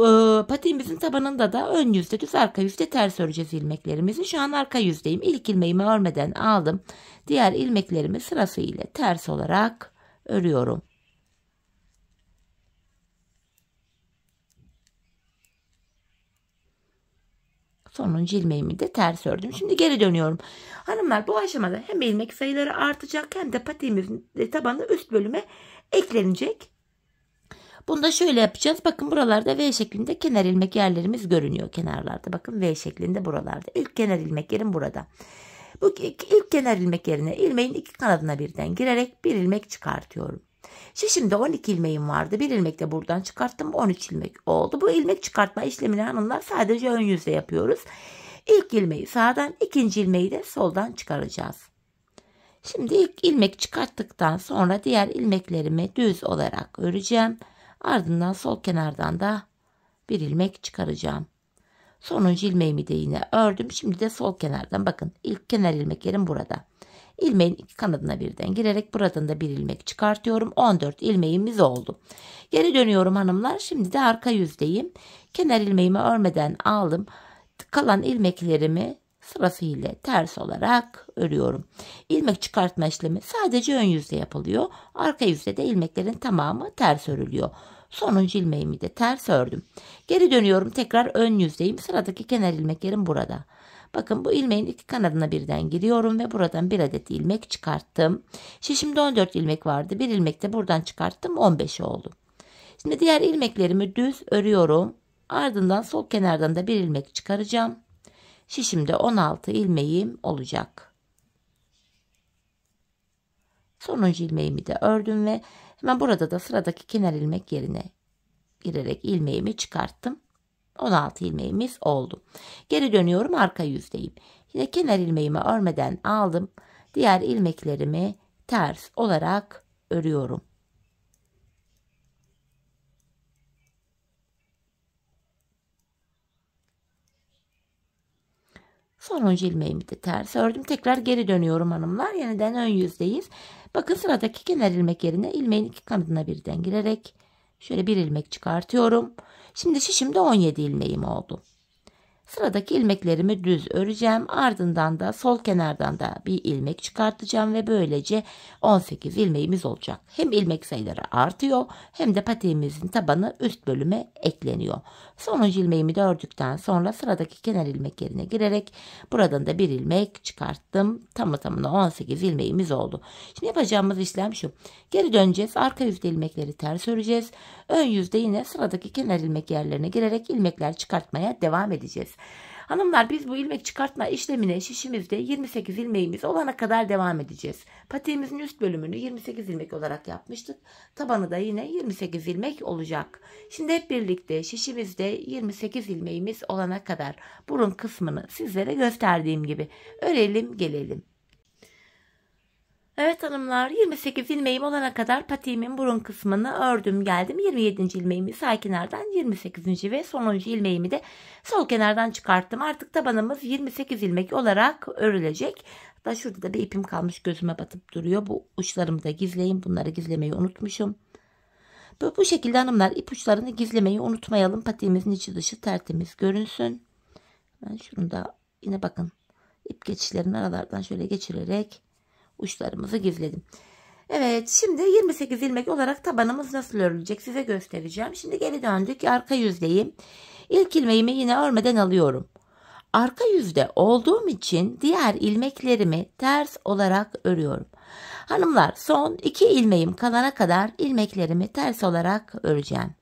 Speaker 1: patiğimizin tabanında da ön yüzde düz, arka yüzde ters öreceğiz ilmeklerimizi. Şu an arka yüzdeyim. İlk ilmeğimi örmeden aldım. Diğer ilmeklerimi sırasıyla ters olarak örüyorum. Sonuncu ilmeğimi de ters ördüm. Şimdi geri dönüyorum. Hanımlar, bu aşamada hem ilmek sayıları artacak hem de patiğimizin tabanı üst bölüme eklenecek. Bunu da şöyle yapacağız. Bakın buralarda V şeklinde kenar ilmek yerlerimiz görünüyor kenarlarda. Bakın V şeklinde buralarda. İlk kenar ilmek yerim burada. Bu ilk kenar ilmek yerine ilmeğin 2 kanadına birden girerek bir ilmek çıkartıyorum. Şişimde 12 ilmeğim vardı. Bir ilmek de buradan çıkarttım. 13 ilmek oldu. Bu ilmek çıkartma işlemini hanımlar sadece ön yüzde yapıyoruz. İlk ilmeği sağdan, ikinci ilmeği de soldan çıkaracağız. Şimdi ilk ilmek çıkarttıktan sonra diğer ilmeklerimi düz olarak öreceğim. Ardından sol kenardan da bir ilmek çıkaracağım. Sonuncu ilmeğimi de yine ördüm. Şimdi de sol kenardan bakın ilk kenar ilmek yerim burada. ilmeğin iki kanadına birden girerek buradan da bir ilmek çıkartıyorum. 14 ilmeğimiz oldu. Geri dönüyorum hanımlar. Şimdi de arka yüzdeyim. Kenar ilmeğimi örmeden aldım. Kalan ilmeklerimi sırasıyla ters olarak örüyorum. İlmek çıkartma işlemi sadece ön yüzde yapılıyor. Arka yüzde de ilmeklerin tamamı ters örülüyor. Sonuncu ilmeğimi de ters ördüm. Geri dönüyorum, tekrar ön yüzdeyim. Sıradaki kenar ilmeklerim burada. Bakın, bu ilmeğin iki kanadına birden giriyorum ve buradan bir adet ilmek çıkarttım. Şişimde 14 ilmek vardı. Bir ilmek de buradan çıkarttım. 15 oldu. Şimdi diğer ilmeklerimi düz örüyorum. Ardından sol kenardan da bir ilmek çıkaracağım. Şişimde 16 ilmeğim olacak. Sonuncu ilmeğimi de ördüm ve hemen burada da sıradaki kenar ilmek yerine girerek ilmeğimi çıkarttım. 16 ilmeğimiz oldu. Geri dönüyorum, arka yüzdeyim. Yine kenar ilmeğimi örmeden aldım. Diğer ilmeklerimi ters olarak örüyorum. Sonuncu ilmeğimi de ters ördüm. Tekrar geri dönüyorum hanımlar. Yeniden ön yüzdeyiz. Bakın, sıradaki kenar ilmek yerine ilmeğin iki kanadına birden girerek şöyle bir ilmek çıkartıyorum. Şimdi şişimde 17 ilmeğim oldu. Sıradaki ilmeklerimi düz öreceğim. Ardından da sol kenardan da bir ilmek çıkartacağım ve böylece 18 ilmeğimiz olacak. Hem ilmek sayıları artıyor hem de patiğimizin tabanı üst bölüme ekleniyor. Sonuncu ilmeğimi de ördükten sonra sıradaki kenar ilmek yerine girerek buradan da bir ilmek çıkarttım. Tamına 18 ilmeğimiz oldu. Şimdi yapacağımız işlem şu. Geri döneceğiz. Arka yüzde ilmekleri ters öreceğiz. Ön yüzde yine sıradaki kenar ilmek yerlerine girerek ilmekler çıkartmaya devam edeceğiz. Hanımlar, biz bu ilmek çıkartma işlemine şişimizde 28 ilmeğimiz olana kadar devam edeceğiz. Patiğimizin üst bölümünü 28 ilmek olarak yapmıştık. Tabanı da yine 28 ilmek olacak. Şimdi hep birlikte şişimizde 28 ilmeğimiz olana kadar burun kısmını sizlere gösterdiğim gibi örelim gelelim. Evet hanımlar, 28 ilmeğim olana kadar patiğimin burun kısmını ördüm geldim. 27. ilmeğimi sağ kenardan, 28. ve sonuncu ilmeğimi de sol kenardan çıkarttım. Artık tabanımız 28 ilmek olarak örülecek. Hatta şurada da bir ipim kalmış, gözüme batıp duruyor. Bu uçlarımı da gizleyeyim. Bunları gizlemeyi unutmuşum. Bu şekilde hanımlar, ipuçlarını gizlemeyi unutmayalım. Patiğimizin içi dışı tertemiz görünsün. Ben şunu da yine bakın, ip geçişlerini aralardan şöyle geçirerek uçlarımızı gizledim. Evet, şimdi 28 ilmek olarak tabanımız nasıl örülecek size göstereceğim. Şimdi geri döndük, arka yüzdeyim. İlk ilmeğimi yine örmeden alıyorum. Arka yüzde olduğum için diğer ilmeklerimi ters olarak örüyorum. Hanımlar, son 2 ilmeğim kalana kadar ilmeklerimi ters olarak öreceğim.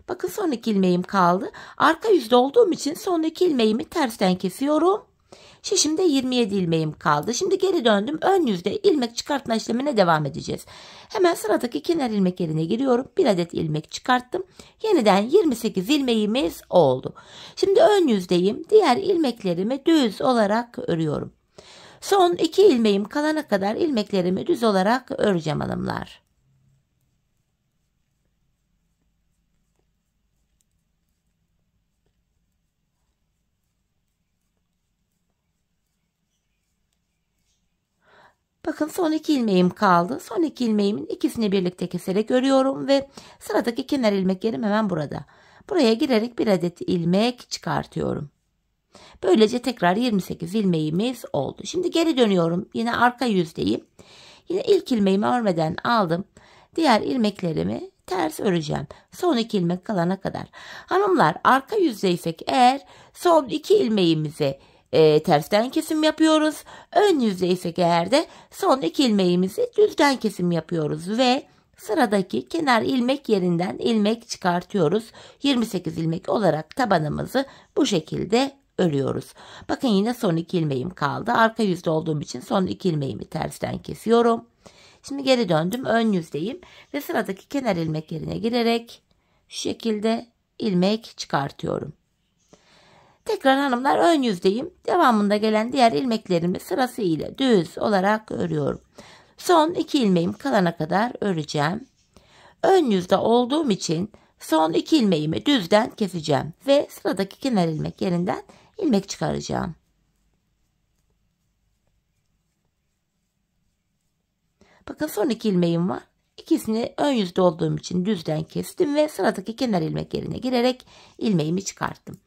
Speaker 1: Bakın, son 2 ilmeğim kaldı. Arka yüzde olduğum için son 2 ilmeğimi tersten kesiyorum. Şişimde 27 ilmeğim kaldı. Şimdi geri döndüm. Ön yüzde ilmek çıkartma işlemine devam edeceğiz. Hemen sıradaki kenar ilmek yerine giriyorum. Bir adet ilmek çıkarttım. Yeniden 28 ilmeğimiz oldu. Şimdi ön yüzdeyim. Diğer ilmeklerimi düz olarak örüyorum. Son 2 ilmeğim kalana kadar ilmeklerimi düz olarak öreceğim hanımlar. Bakın, son 2 ilmeğim kaldı. Son 2 ilmeğimin ikisini birlikte keserek örüyorum ve sıradaki kenar ilmeklerim hemen burada. Buraya girerek bir adet ilmek çıkartıyorum. Böylece tekrar 28 ilmeğimiz oldu. Şimdi geri dönüyorum. Yine arka yüzdeyim. Yine ilk ilmeğimi örmeden aldım. Diğer ilmeklerimi ters öreceğim. Son 2 ilmek kalana kadar. Hanımlar, arka yüzdeysek eğer son 2 ilmeğimizi tersten kesim yapıyoruz. Ön yüzdeysek eğer de son 2 ilmeğimizi düzden kesim yapıyoruz ve sıradaki kenar ilmek yerinden ilmek çıkartıyoruz. 28 ilmek olarak tabanımızı bu şekilde örüyoruz. Bakın, yine son 2 ilmeğim kaldı. Arka yüzde olduğum için son 2 ilmeğimi tersten kesiyorum. Şimdi geri döndüm, ön yüzdeyim ve sıradaki kenar ilmek yerine girerek şu şekilde ilmek çıkartıyorum. Tekrar hanımlar, ön yüzdeyim. Devamında gelen diğer ilmeklerimi sırasıyla düz olarak örüyorum. Son 2 ilmeğim kalana kadar öreceğim. Ön yüzde olduğum için son 2 ilmeğimi düzden keseceğim ve sıradaki kenar ilmek yerinden ilmek çıkaracağım. Bakın son 2 ilmeğim var. İkisini ön yüzde olduğum için düzden kestim ve sıradaki kenar ilmek yerine girerek ilmeğimi çıkarttım.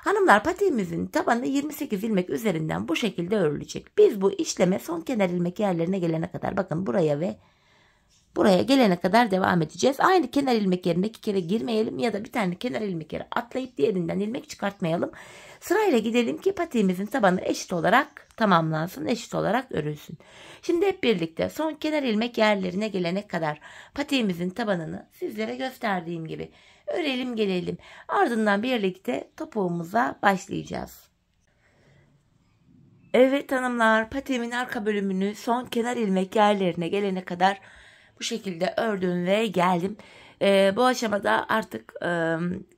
Speaker 1: Hanımlar, patiğimizin tabanı 28 ilmek üzerinden bu şekilde örülecek. Biz bu işleme son kenar ilmek yerlerine gelene kadar, bakın buraya ve buraya gelene kadar devam edeceğiz. Aynı kenar ilmek yerine 2 kere girmeyelim ya da bir tane kenar ilmek yeri atlayıp diğerinden ilmek çıkartmayalım. Sırayla gidelim ki patiğimizin tabanı eşit olarak tamamlansın, eşit olarak örülsün. Şimdi hep birlikte son kenar ilmek yerlerine gelene kadar patiğimizin tabanını sizlere gösterdiğim gibi örelim gelelim. Ardından birlikte topuğumuza başlayacağız. Evet hanımlar, patiğimin arka bölümünü son kenar ilmek yerlerine gelene kadar bu şekilde ördüm ve geldim. Bu aşamada artık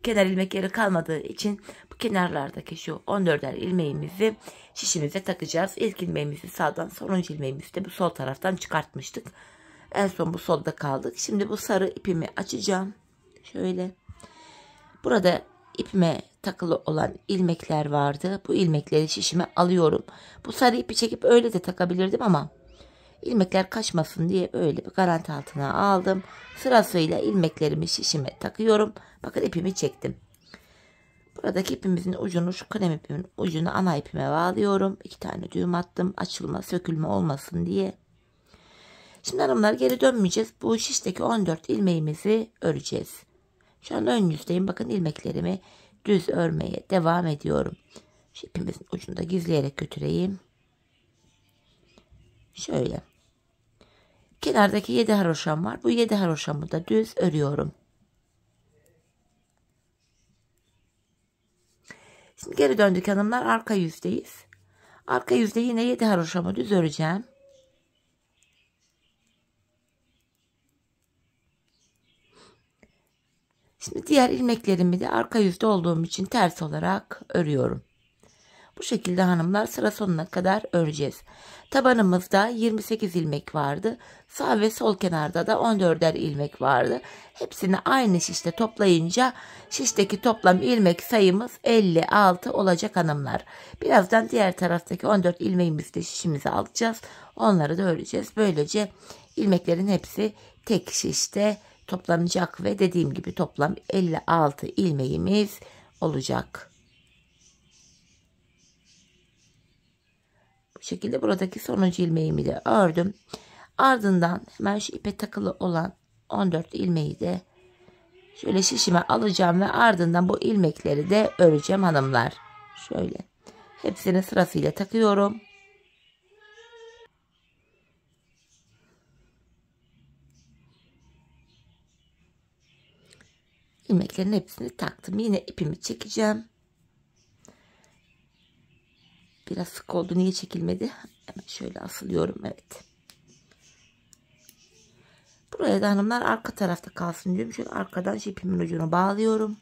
Speaker 1: kenar ilmek yeri kalmadığı için bu kenarlardaki şu 14'er ilmeğimizi şişimize takacağız. İlk ilmeğimizi sağdan, sonuncu ilmeğimizi de bu sol taraftan çıkartmıştık. En son bu solda kaldık. Şimdi bu sarı ipimi açacağım. Şöyle. Burada ipime takılı olan ilmekler vardı. Bu ilmekleri şişime alıyorum. Bu sarı ipi çekip öyle de takabilirdim ama ilmekler kaçmasın diye böyle bir garanti altına aldım. Sırasıyla ilmeklerimi şişime takıyorum. Bakın ipimi çektim. Buradaki ipimizin ucunu, şu kalem ipimin ucunu ana ipime bağlıyorum. 2 tane düğüm attım. Açılma, sökülme olmasın diye. Şimdi hanımlar, geri dönmeyeceğiz. Bu şişteki 14 ilmeğimizi öreceğiz. Şu an ön yüzdeyim. Bakın ilmeklerimi düz örmeye devam ediyorum. Şu ipimizin ucunu da gizleyerek götüreyim. Şöyle. Kenardaki 7 haroşam var. Bu 7 haroşamı da düz örüyorum. Şimdi geri döndük hanımlar. Arka yüzdeyiz. Arka yüzde yine 7 haroşamı düz öreceğim. Şimdi diğer ilmeklerimi de arka yüzde olduğum için ters olarak örüyorum. Bu şekilde hanımlar sıra sonuna kadar öreceğiz. Tabanımızda 28 ilmek vardı. Sağ ve sol kenarda da 14'er ilmek vardı. Hepsini aynı şişte toplayınca şişteki toplam ilmek sayımız 56 olacak hanımlar. Birazdan diğer taraftaki 14 ilmeğimizi de şişimize alacağız. Onları da öreceğiz. Böylece ilmeklerin hepsi tek şişte toplanacak ve dediğim gibi toplam 56 ilmeğimiz olacak. Bu şekilde buradaki sonuncu ilmeğimi de ördüm. Ardından hemen şu ipe takılı olan 14 ilmeği de şöyle şişime alacağım ve ardından bu ilmekleri de öreceğim hanımlar. Şöyle hepsini sırasıyla takıyorum. İlmeklerin hepsini taktım. Yine ipimi çekeceğim. Biraz sık oldu. Niye çekilmedi? Hemen şöyle asılıyorum. Evet. Buraya da hanımlar arka tarafta kalsın diyorum. Şöyle arkadan ipimin ucunu bağlıyorum.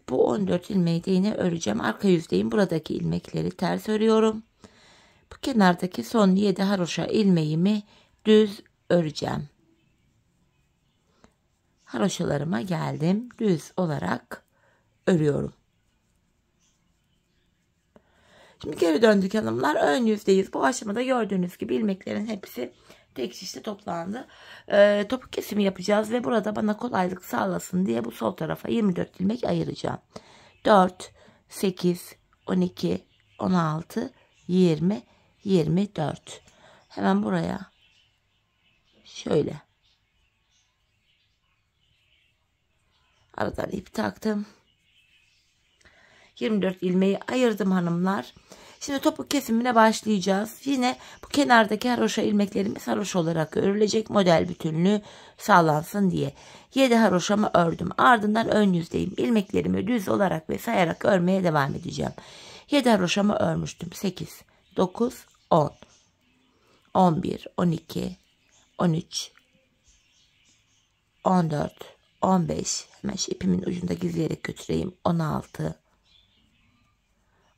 Speaker 1: Bu 14 ilmeği de yine öreceğim. Arka yüzdeyim. Buradaki ilmekleri ters örüyorum. Bu kenardaki son 7 haroşa ilmeğimi düz öreceğim. Haroşalarıma geldim. Düz olarak örüyorum. Şimdi geri döndük hanımlar. Ön yüzdeyiz. Bu aşamada gördüğünüz gibi ilmeklerin hepsi tek şişte toplandı. Topuk kesimi yapacağız ve burada bana kolaylık sağlasın diye bu sol tarafa 24 ilmek ayıracağım. 4, 8, 12, 16, 20, 24. Hemen buraya şöyle aradan ip taktım. 24 ilmeği ayırdım hanımlar. Şimdi topuk kesimine başlayacağız. Yine bu kenardaki haroşa ilmeklerimiz haroşa olarak örülecek, model bütünlüğü sağlansın diye. 7 haroşamı ördüm. Ardından ön yüzdeyim. İlmeklerimi düz olarak ve sayarak örmeye devam edeceğim. 7 haroşamı örmüştüm. 8, 9, 10, 11, 12, 13, 14, 15. Hemen şu ipimin ucunda gizleyerek götüreyim. 16,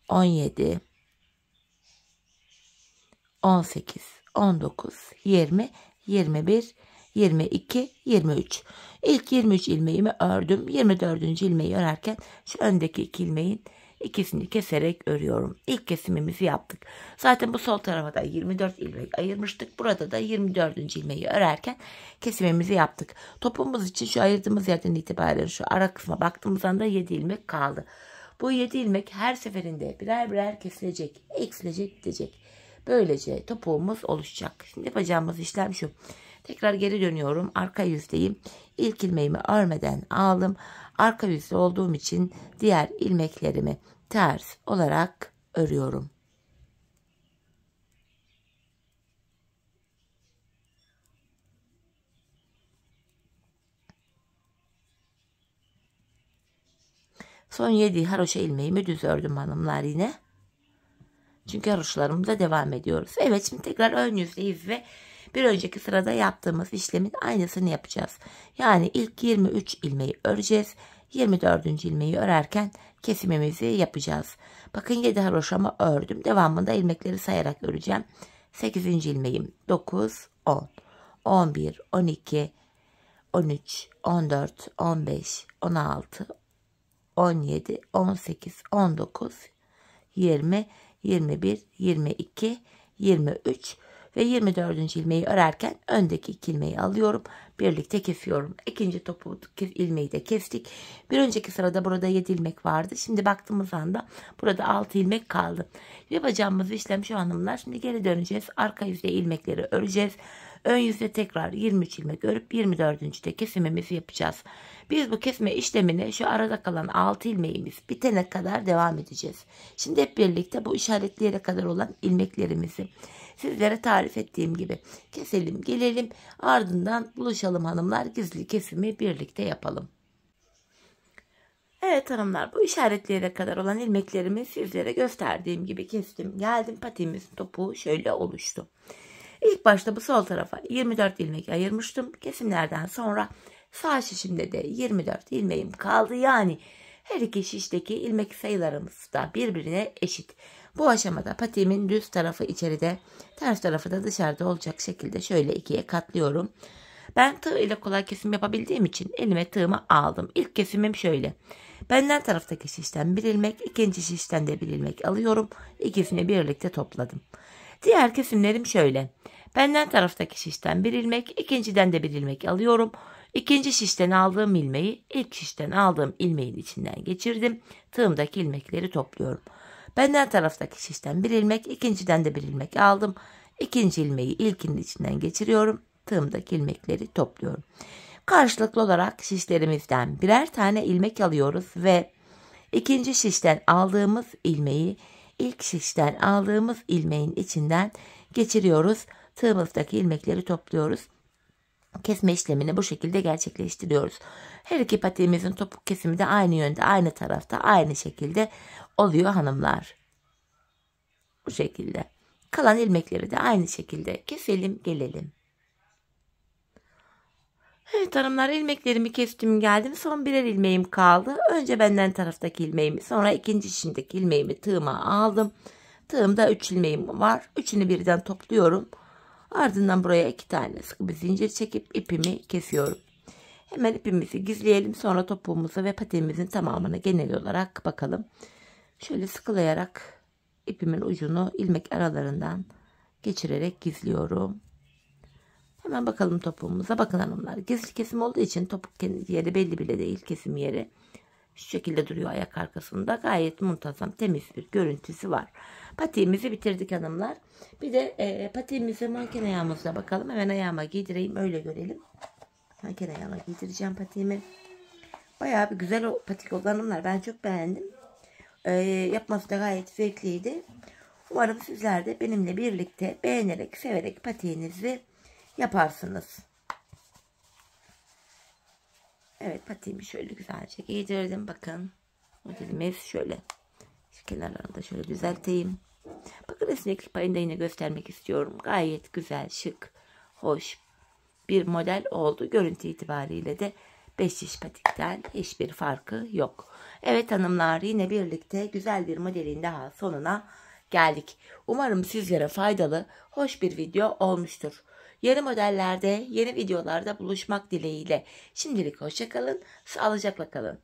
Speaker 1: 17, 18, 19, 20, 21, 22, 23. İlk 23 ilmeğimi ördüm. 24. ilmeği örerken şu öndeki 2 ilmeğin ikisini keserek örüyorum. İlk kesimimizi yaptık. Zaten bu sol tarafa da 24 ilmek ayırmıştık. Burada da 24. ilmeği örerken kesimimizi yaptık. Topumuz için şu ayırdığımız yerden itibaren şu ara kısma baktığımız anda 7 ilmek kaldı. Bu 7 ilmek her seferinde birer birer kesilecek, eksilecek, gidecek. Böylece topuğumuz oluşacak. Şimdi yapacağımız işlem şu. Tekrar geri dönüyorum. Arka yüzdeyim. İlk ilmeğimi örmeden aldım. Arka yüzde olduğum için diğer ilmeklerimi ters olarak örüyorum. Son 7 haroşa ilmeğimi düz ördüm hanımlar yine. Çünkü haroşalarımıza devam ediyoruz. Evet, şimdi tekrar ön yüzdeyiz ve bir önceki sırada yaptığımız işlemin aynısını yapacağız. Yani ilk 23 ilmeği öreceğiz. 24. ilmeği örerken kesimimizi yapacağız. Bakın 7 haroşamı ördüm. Devamında ilmekleri sayarak öreceğim. 8. ilmeğim 9, 10, 11, 12, 13, 14, 15, 16, 17, 18, 19, 20, 21, 22, 23 ve 24. ilmeği örerken öndeki 2 ilmeği alıyorum. Birlikte kesiyorum. İkinci topu ilmeği de kestik. Bir önceki sırada burada 7 ilmek vardı. Şimdi baktığımız anda burada 6 ilmek kaldı. Yapacağımız işlem şu hanımlar. Şimdi geri döneceğiz. Arka yüzde ilmekleri öreceğiz. Ön yüzde tekrar 23 ilmek örüp 24. de kesimimizi yapacağız. Biz bu kesme işlemine şu arada kalan 6 ilmeğimiz bitene kadar devam edeceğiz. Şimdi hep birlikte bu işaretleyene kadar olan ilmeklerimizi sizlere tarif ettiğim gibi keselim, gelelim, ardından buluşalım hanımlar, gizli kesimi birlikte yapalım. Evet hanımlar, bu işaretleyene kadar olan ilmeklerimi sizlere gösterdiğim gibi kestim, geldim, patiğimizin topuğu şöyle oluştu. İlk başta bu sol tarafa 24 ilmek ayırmıştım. Kesimlerden sonra sağ şişimde de 24 ilmeğim kaldı. Yani her iki şişteki ilmek sayılarımız da birbirine eşit. Bu aşamada patiğimin düz tarafı içeride, ters tarafı da dışarıda olacak şekilde şöyle ikiye katlıyorum. Ben tığ ile kolay kesim yapabildiğim için elime tığımı aldım. İlk kesimim şöyle. Benden taraftaki şişten bir ilmek, ikinci şişten de bir ilmek alıyorum. İkisini birlikte topladım. Diğer kesimlerim şöyle. Benden taraftaki şişten bir ilmek, ikinciden de bir ilmek alıyorum. İkinci şişten aldığım ilmeği ilk şişten aldığım ilmeğin içinden geçirdim. Tığımdaki ilmekleri topluyorum. Benden taraftaki şişten bir ilmek, ikinciden de bir ilmek aldım. İkinci ilmeği ilkinin içinden geçiriyorum. Tığımdaki ilmekleri topluyorum. Karşılıklı olarak şişlerimizden birer tane ilmek alıyoruz ve ikinci şişten aldığımız ilmeği ilk şişten aldığımız ilmeğin içinden geçiriyoruz. Tığımızdaki ilmekleri topluyoruz. Kesme işlemini bu şekilde gerçekleştiriyoruz. Her iki patiğimizin topuk kesimi de aynı yönde, aynı tarafta, aynı şekilde oluyor hanımlar. Bu şekilde. Kalan ilmekleri de aynı şekilde keselim, gelelim. Evet hanımlar, ilmeklerimi kestim, geldim. Son birer ilmeğim kaldı. Önce benden taraftaki ilmeğimi, sonra ikinci şişimdeki ilmeğimi tığıma aldım. Tığımda 3 ilmeğim var. Üçünü birden topluyorum. Ardından buraya 2 tane sıkı bir zincir çekip ipimi kesiyorum. Hemen ipimizi gizleyelim. Sonra topuğumuzu ve patiğimizin tamamını genel olarak bakalım. Şöyle sıkılayarak ipimin ucunu ilmek aralarından geçirerek gizliyorum. Hemen bakalım topuğumuza. Bakın hanımlar, gizli kesim olduğu için topuk yeri belli bile değil, kesim yeri. Şu şekilde duruyor ayak arkasında. Gayet muntazam, temiz bir görüntüsü var. Patiğimizi bitirdik hanımlar. Bir de patiğimize manken ayağımızla bakalım. Hemen ayağıma giydireyim, öyle görelim. Manken ayağıma giydireceğim patiğimi. Bayağı bir güzel o patik oldu hanımlar. Ben çok beğendim. Yapması da gayet zevkliydi. Umarım sizler de benimle birlikte beğenerek, severek patiğinizi yaparsınız. Evet, patiğimi şöyle güzelce giydirdim. Bakın modelimiz şöyle. Şu kenarlarını da şöyle düzelteyim. Bakın, esneklik payını da yine göstermek istiyorum. Gayet güzel, şık, hoş bir model oldu. Görüntü itibariyle de 5 diş patikten hiçbir farkı yok. Evet hanımlar, yine birlikte güzel bir modelin daha sonuna geldik. Umarım sizlere faydalı, hoş bir video olmuştur. Yeni modellerde, yeni videolarda buluşmak dileğiyle. Şimdilik hoşça kalın, sağlıcakla kalın.